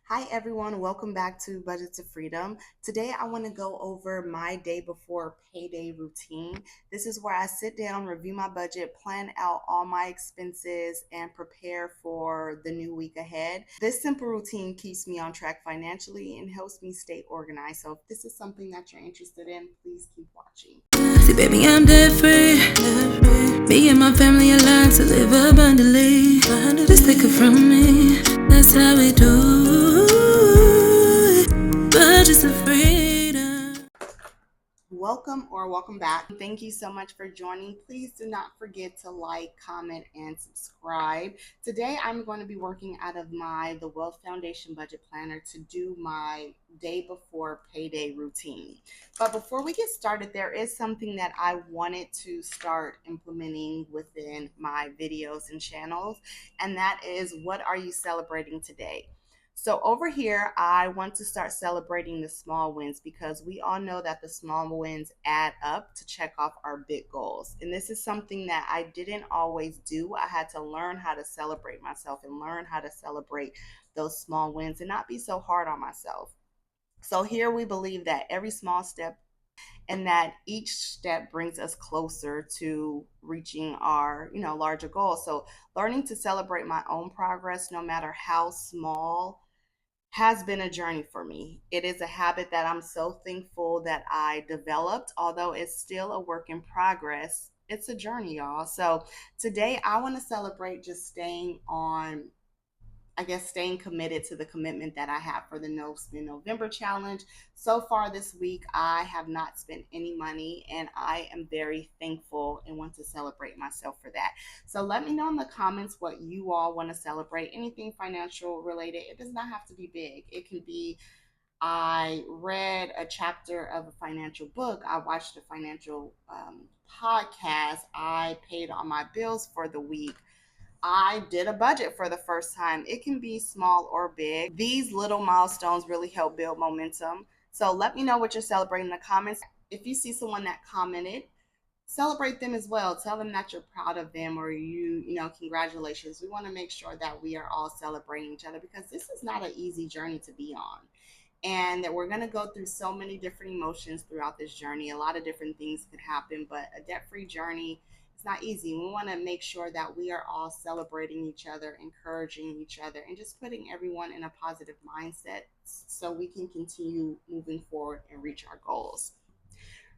Hi everyone, welcome back to Budget to Freedom. Today I want to go over my day before payday routine. This is where I sit down, review my budget, plan out all my expenses, and prepare for the new week ahead. This simple routine keeps me on track financially and helps me stay organized. So if this is something that you're interested in, please keep watching. See, baby, I'm debt free. Me and my family aligned to live abundantly. Just take it from me. That's how we do it. Budget to freedom. Welcome back. Thank you so much for joining. Please do not forget to like, comment, and subscribe. Today I'm going to be working out of the Wealth Foundation budget planner to do my day before payday routine. But before we get started, there is something that I wanted to start implementing within my videos and channels, and that is, what are you celebrating today? So over here, I want to start celebrating the small wins, because we all know that the small wins add up to check off our big goals. And this is something that I didn't always do. I had to learn how to celebrate myself and learn how to celebrate those small wins and not be so hard on myself. So here we believe that every small step and that each step brings us closer to reaching our, larger goals. So learning to celebrate my own progress, no matter how small, has been a journey for me. It is a habit that I'm so thankful that I developed, although it's still a work in progress. It's a journey, y'all. So today I want to celebrate just staying committed to the commitment that I have for the No Spend November challenge. So far this week, I have not spent any money, and I am very thankful and want to celebrate myself for that. So let me know in the comments what you all want to celebrate. Anything financial related. It does not have to be big. It can be, I read a chapter of a financial book, I watched a financial podcast, I paid all my bills for the week, I did a budget for the first time. It can be small or big. These little milestones really help build momentum. So let me know what you're celebrating in the comments. If you see someone that commented, celebrate them as well. Tell them that you're proud of them, or congratulations. We want to make sure that we are all celebrating each other, because this is not an easy journey to be on. And that we're going to go through so many different emotions throughout this journey. A lot of different things could happen, but a debt-free journey, it's not easy. We want to make sure that we are all celebrating each other, encouraging each other, and just putting everyone in a positive mindset so we can continue moving forward and reach our goals.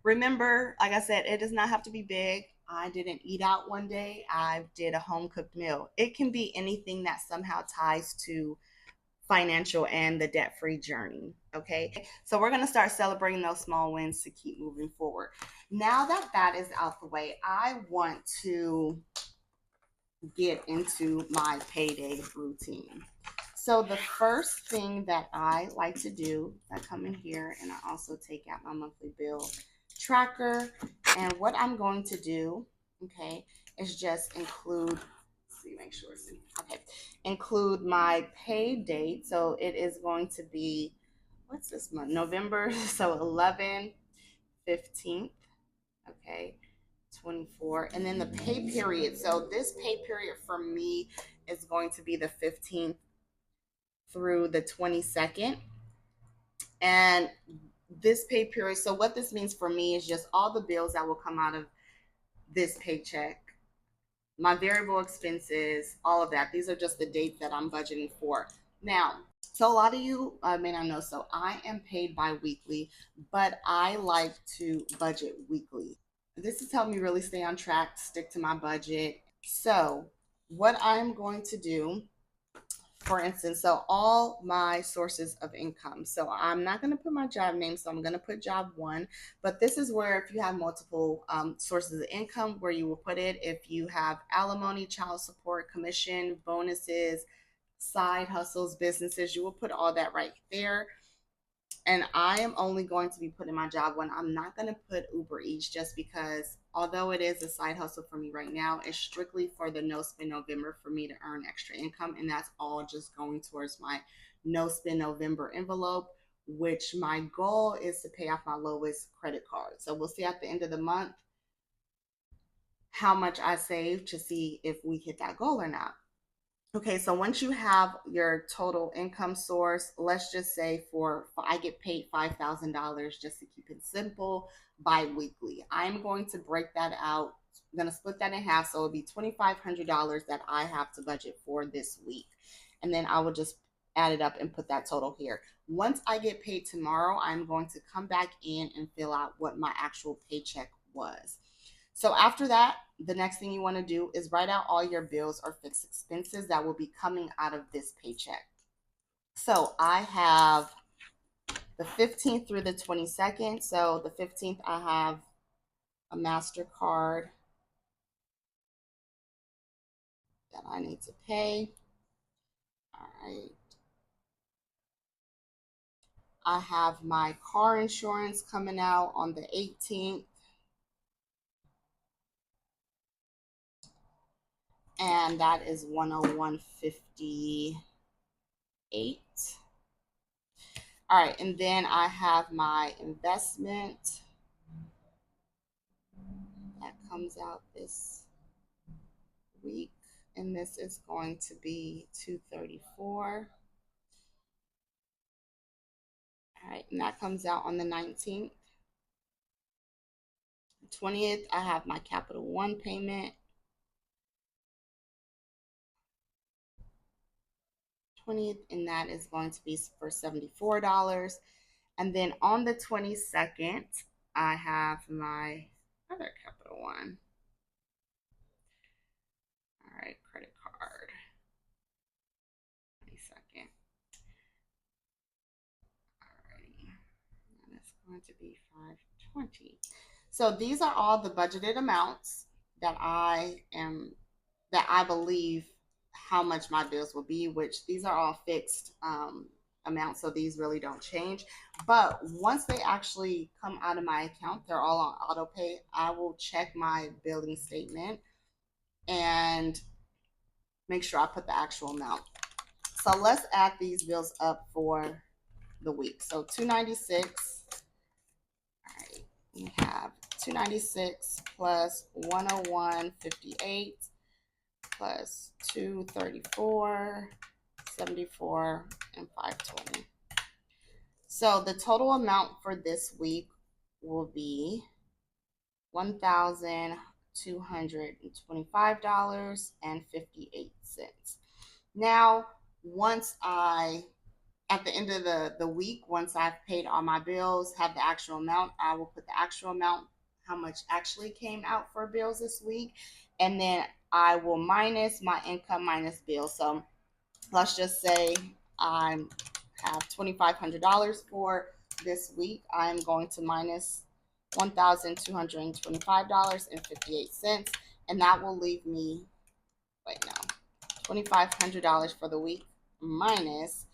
Remember, like I said, it does not have to be big. I didn't eat out one day. I did a home cooked meal. It can be anything that somehow ties to financial and the debt free journey. Okay. So we're going to start celebrating those small wins to keep moving forward. Now that that is out the way, I want to get into my payday routine. So the first thing that I like to do, I come in here and I also take out my monthly bill tracker. And what I'm going to do, okay, is just include, see, make sure it's okay, include my pay date. So it is going to be, what's this month? November. So 11, 15th, okay, 24. And then the pay period. So this pay period for me is going to be the 15th through the 22nd. And this pay period, so what this means for me is just all the bills that will come out of this paycheck, my variable expenses, all of that. These are just the dates that I'm budgeting for. Now, so a lot of you may not know, so I am paid bi-weekly, but I like to budget weekly. This has helped me really stay on track, stick to my budget. So what I'm going to do, for instance, so all my sources of income. So I'm not going to put my job name, so I'm going to put job one. But this is where, if you have multiple sources of income, where you will put it. If you have alimony, child support, commission, bonuses, side hustles, businesses, you will put all that right there. And I am only going to be putting my job one. I'm not going to put Uber Eats, just because, although it is a side hustle for me right now, it's strictly for the No Spend November, for me to earn extra income. And that's all just going towards my No Spend November envelope, which my goal is to pay off my lowest credit card. So we'll see at the end of the month how much I save to see if we hit that goal or not. Okay, so once you have your total income source, let's just say I get paid $5,000 just to keep it simple bi-weekly. I'm going to break that out. I'm going to split that in half, so it'll be $2,500 that I have to budget for this week. And then I will just add it up and put that total here. Once I get paid tomorrow, I'm going to come back in and fill out what my actual paycheck was. So after that, the next thing you want to do is write out all your bills or fixed expenses that will be coming out of this paycheck. So I have the 15th through the 22nd. So the 15th, I have a MasterCard that I need to pay. All right. I have my car insurance coming out on the 18th. And that is 101.58. All right, and then I have my investment that comes out this week, and this is going to be 234. All right, and that comes out on the 19th. 20th, I have my Capital One payment. 20th, and that is going to be for $74. And then on the 22nd, I have my other Capital One. All right, credit card. 22nd. Alrighty. And it's going to be 520. So these are all the budgeted amounts that I believe how much my bills will be, which these are all fixed amounts, so these really don't change. But once they actually come out of my account, they're all on auto pay. I will check my billing statement and make sure I put the actual amount. So let's add these bills up for the week. So 296. All right, we have 296 plus 101.58 plus 234, 74, and 520. So the total amount for this week will be $1,225.58. Now, at the end of the week, once I've paid all my bills, have the actual amount, I will put the actual amount, how much actually came out for bills this week. And then I will minus my income minus bills. So let's just say I have $2,500 for this week. I'm going to minus $1,225.58. And that will leave me, $2,500 for the week minus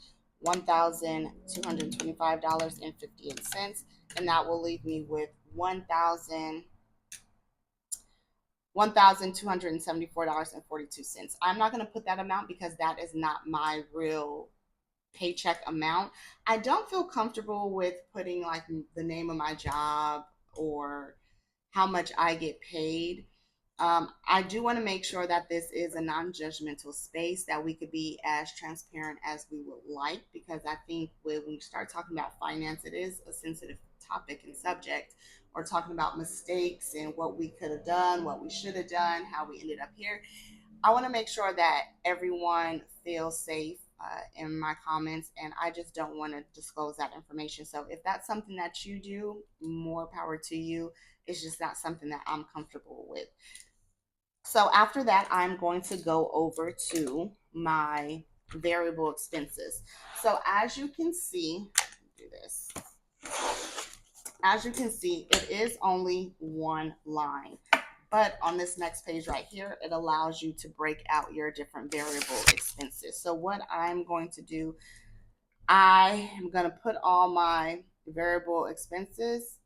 $1,225.58, and that will leave me with $1,274.42. I'm not going to put that amount because that is not my real paycheck amount. I don't feel comfortable with putting like the name of my job or how much I get paid. I do want to make sure that this is a non-judgmental space, that we could be as transparent as we would like, because I think when we start talking about finance, it is a sensitive topic and subject, or talking about mistakes and what we could have done, what we should have done, how we ended up here. I want to make sure that everyone feels safe in my comments, and I just don't want to disclose that information. So if that's something that you do, more power to you. It's just not something that I'm comfortable with. So after that, I'm going to go over to my variable expenses. So as you can see, do this. As you can see, it is only one line. But on this next page right here, it allows you to break out your different variable expenses. So what I'm going to do, I am going to put all my variable expenses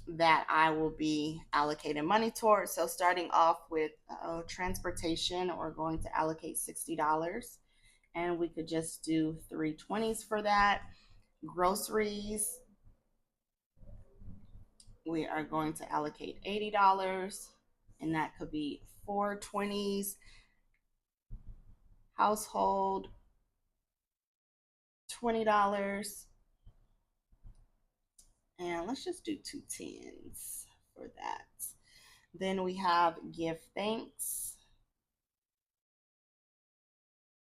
that I will be allocating money towards. So starting off with transportation, we're going to allocate $60, and we could just do 320s for that. Groceries, we are going to allocate $80, and that could be 420s. household $20, and let's just do two tens for that. Then we have give thanks,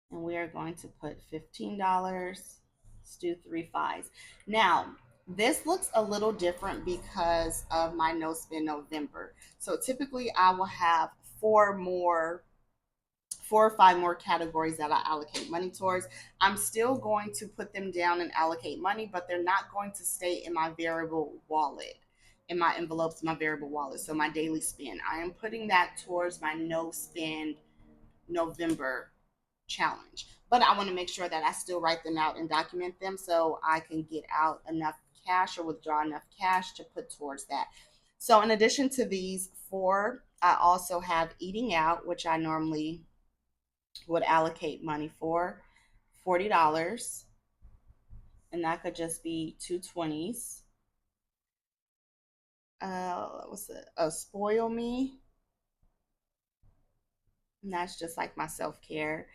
and we are going to put $15. Let's do three fives. Now, this looks a little different because of my no spend November. So typically I will have four or five more categories that I allocate money towards. I'm still going to put them down and allocate money, but they're not going to stay in my variable wallet, in my envelopes, my variable wallet. So my daily spend, I am putting that towards my no spend November challenge. But I want to make sure that I still write them out and document them so I can get out enough cash or withdraw enough cash to put towards that. So, in addition to these four, I also have eating out, which I normally would allocate money for $40. And that could just be two 20s. What's it? Spoil me. And that's just like my self care.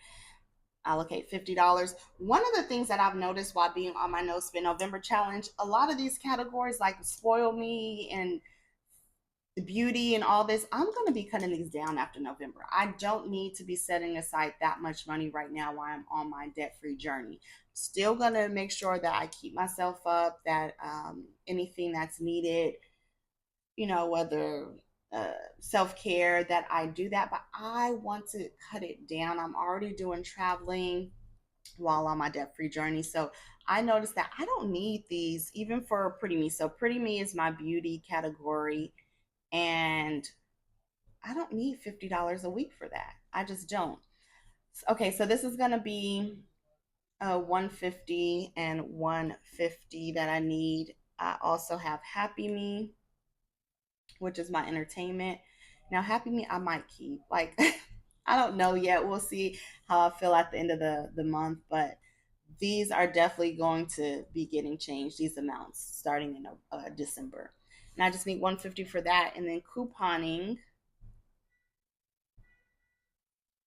Allocate $50. One of the things that I've noticed while being on my no spend November challenge, a lot of these categories like spoil me and the beauty and all this, I'm going to be cutting these down after November. I don't need to be setting aside that much money right now while I'm on my debt free journey. Still going to make sure that I keep myself up, that anything that's needed, whether self care, that I do that, but I want to cut it down. I'm already doing traveling while on my debt free journey. So I noticed that I don't need these even for Pretty Me. So Pretty Me is my beauty category, and I don't need $50 a week for that. I just don't. Okay, so this is going to be 150 and 150 that I need. I also have Happy Me, which is my entertainment. Now, Happy Me, I might keep. Like, I don't know yet. We'll see how I feel at the end of the month, but these are definitely going to be getting changed, these amounts, starting in December. And I just need 150 for that. And then couponing,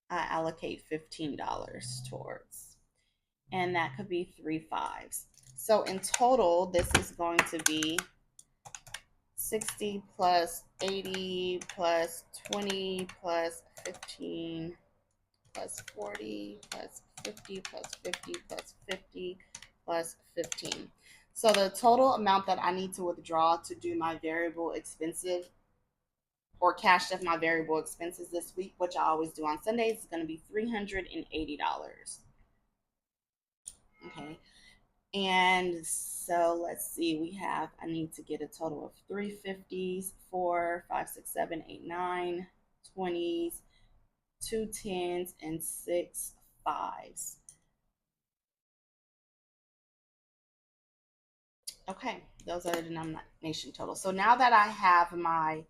I allocate $15 towards. And that could be three fives. So in total, this is going to be 60 plus 80 plus 20 plus 15 plus 40 plus 50 plus 50 plus 50 plus 15. So the total amount that I need to withdraw to do my variable expenses or cash up my variable expenses this week, which I always do on Sundays, is going to be $380. Okay. And so let's see, I need to get a total of 350s, 4, 5, 6, 7, 8, 9, 20s, two tens, and six fives. Okay, those are the denomination total. So now that I have my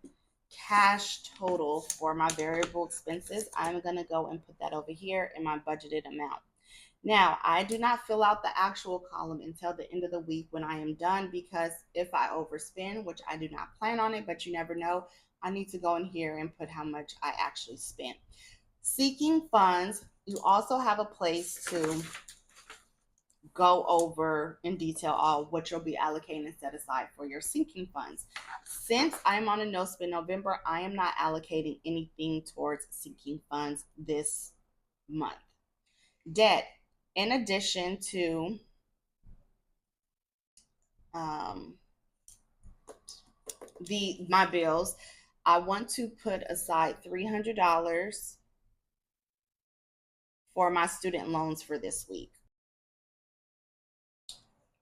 cash total for my variable expenses, I'm going to go and put that over here in my budgeted amount. Now, I do not fill out the actual column until the end of the week when I am done, because if I overspend, which I do not plan on it, but you never know, I need to go in here and put how much I actually spent. Seeking funds, you also have a place to go over in detail all what you'll be allocating and set aside for your sinking funds. Since I'm on a no spend November, I am not allocating anything towards sinking funds this month. Debt, in addition to um, my bills, I want to put aside $300 for my student loans for this week.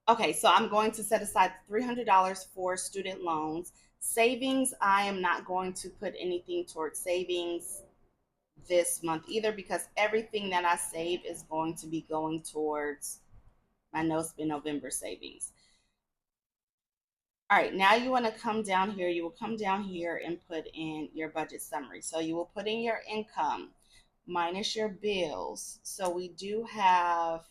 Okay, so I'm going to set aside $300 for student loans. Savings, I am not going to put anything towards savings this month either, because everything that I save is going to be going towards my no spend November savings. All right, now you want to come down here. You will come down here and put in your budget summary. So you will put in your income minus your bills. So we do have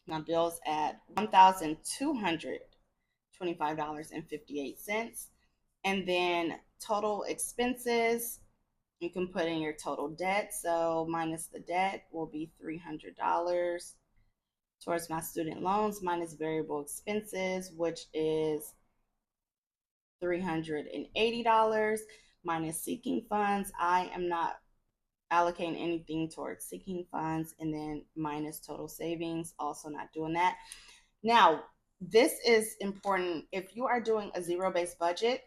my bills at $1,225.58. And then total expenses, You can put in your total debt. So minus the debt will be $300 towards my student loans minus variable expenses, which is $380 minus seeking funds. I am not allocating anything towards seeking funds, and then minus total savings, also not doing that. Now, this is important. If you are doing a zero-based budget,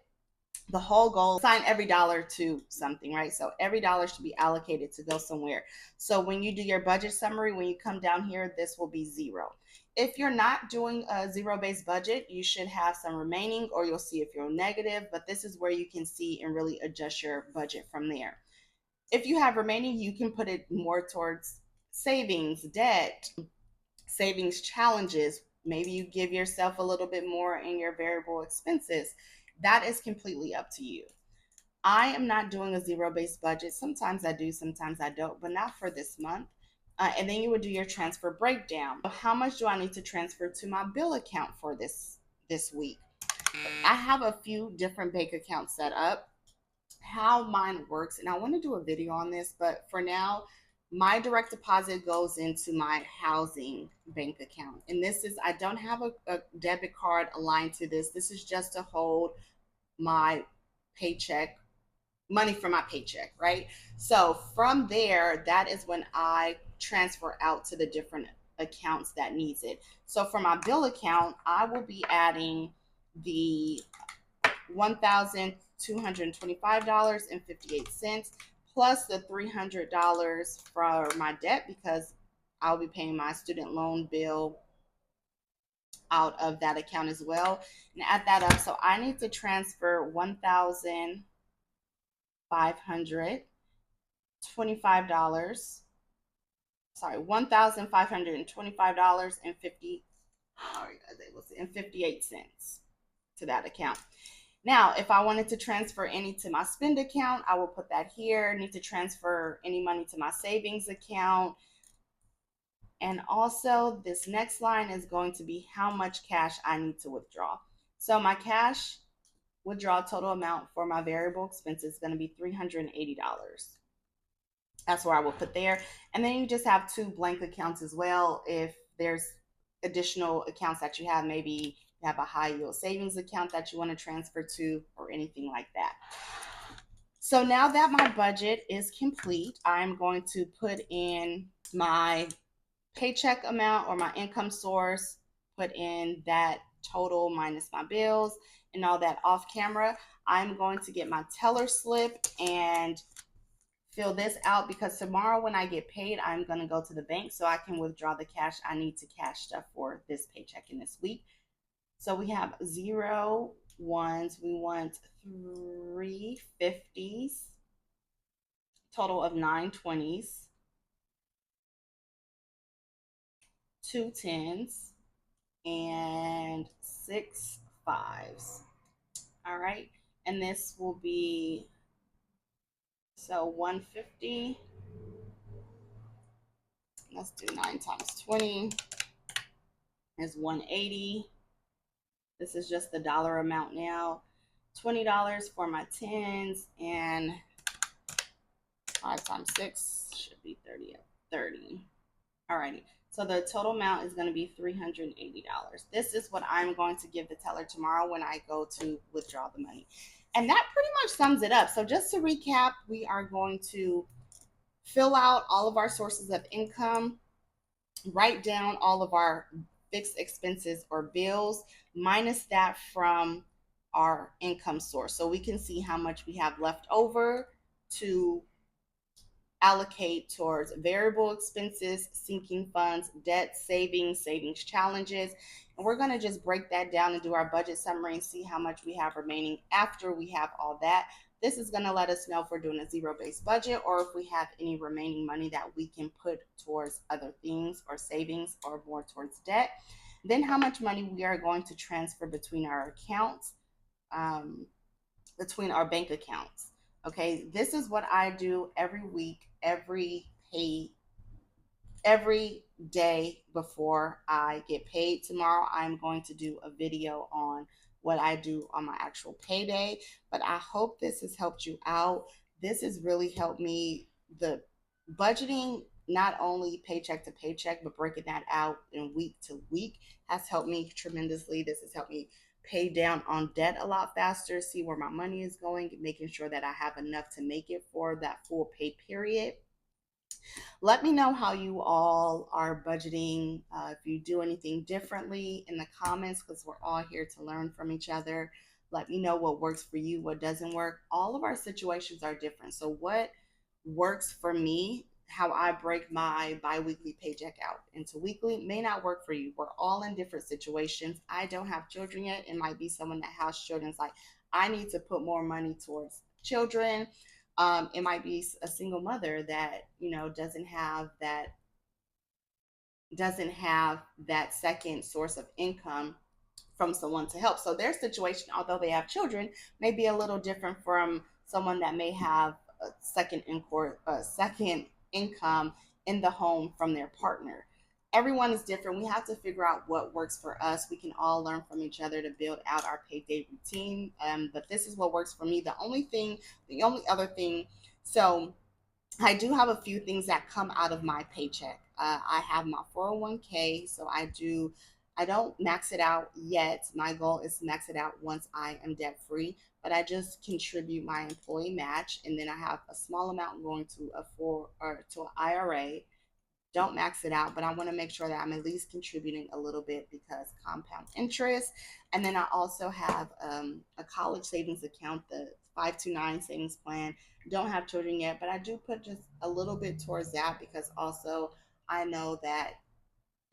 the whole goal, assign every dollar to something, right? So every dollar should be allocated to go somewhere. So when you do your budget summary, when you come down here, this will be zero. If you're not doing a zero-based budget, you should have some remaining, or you'll see if you're negative, but this is where you can see and really adjust your budget from there. If you have remaining, you can put it more towards savings, debt, savings challenges. Maybe you give yourself a little bit more in your variable expenses. That is completely up to you. I am not doing a zero-based budget. Sometimes I do, sometimes I don't, but not for this month. And then you would do your transfer breakdown. How much do I need to transfer to my bill account for this week? I have a few different bank accounts set up. How mine works, and I want to do a video on this, but for now, my direct deposit goes into my housing bank account. And this is, I don't have a debit card aligned to this. This is just to hold my paycheck, money from my paycheck, right? So from there, that is when I transfer out to the different accounts that needs it. So for my bill account, I will be adding the $1,225.58 plus the $300 for my debt, because I'll be paying my student loan bill out of that account as well, and add that up. So I need to transfer $1,525. Sorry, $1,525 and 58 cents to that account. Now, if I wanted to transfer any to my spend account, I will put that here. I need to transfer any money to my savings account. And also, this next line is going to be how much cash I need to withdraw. So my cash withdrawal total amount for my variable expenses is going to be $380. That's where I will put there. And then you just have two blank accounts as well. If there's additional accounts that you have, maybe you have a high yield savings account that you want to transfer to, or anything like that. So now that my budget is complete, I'm going to put in my paycheck amount or my income source, put in that total minus my bills and all that off camera. I'm going to get my teller slip and fill this out, because tomorrow when I get paid, I'm going to go to the bank so I can withdraw the cash I need to cash stuff for this paycheck in this week. So we have 0 ones, we want 3 50s, total of 9 20s, 2 10s, and 6 5s. All right, and this will be, so 150. Let's do 9 times 20 is 180. This is just the dollar amount now. $20 for my 10s, and 5 times 6 should be 30. Alrighty. So the total amount is going to be $380. This is what I'm going to give the teller tomorrow when I go to withdraw the money. And that pretty much sums it up. So just to recap, we are going to fill out all of our sources of income, write down all of our fixed expenses or bills, minus that from our income source. So we can see how much we have left over to allocate towards variable expenses, sinking funds, debt, savings challenges. And we're going to just break that down and do our budget summary and see how much we have remaining after we have all that. This is going to let us know if we're doing a zero-based budget or if we have any remaining money that we can put towards other things or savings or more towards debt. Then how much money we are going to transfer between our accounts, between our bank accounts. Okay, this is what I do every week, every day before I get paid. Tomorrow, I'm going to do a video on what I do on my actual payday. But I hope this has helped you out. This has really helped me. The budgeting, not only paycheck to paycheck, but breaking that out in week to week, has helped me tremendously. This has helped me pay down on debt a lot faster, see where my money is going, making sure that I have enough to make it for that full pay period. Let me know how you all are budgeting. If you do anything differently in the comments, because we're all here to learn from each other. Let me know what works for you, what doesn't work. All of our situations are different. So, what works for me, how I break my biweekly paycheck out into weekly, may not work for you. We're all in different situations. I don't have children yet. It might be someone that has children. It's like, I need to put more money towards children. It might be a single mother that doesn't have that second source of income from someone to help. So their situation, although they have children, may be a little different from someone that may have a second income in the home from their partner. Everyone is different. We have to figure out what works for us. We can all learn from each other to build out our payday routine. But this is what works for me. The only other thing, so I do have a few things that come out of my paycheck. I have my 401k, so I don't max it out yet. My goal is to max it out once I am debt free, but I just contribute my employee match, and then I have a small amount going to an IRA. Don't max it out, but I want to make sure that I'm at least contributing a little bit because compound interest. And then I also have a college savings account, the 529 savings plan. Don't have children yet, but I do put just a little bit towards that because also I know that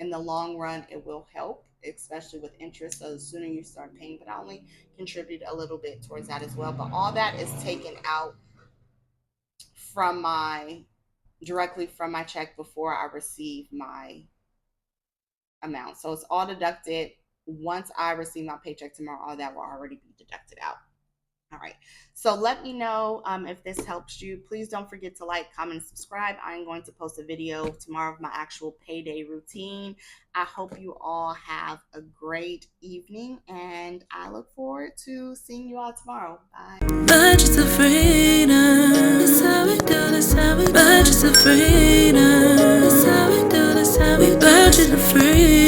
in the long run it will help, especially with interest. So the sooner you start paying, but I only contribute a little bit towards that as well. But all that is taken out from my directly from my check before I receive my amount. So it's all deducted. Once I receive my paycheck tomorrow, all that will already be deducted out. All right. So let me know if this helps you. Please don't forget to like, comment, and subscribe. I'm going to post a video tomorrow of my actual payday routine. I hope you all have a great evening, and I look forward to seeing you all tomorrow. Bye. Budgets of freedom. That's how we do. That's how we do. Budgets of freedom. That's how we do. That's how we do. Budget of freedom.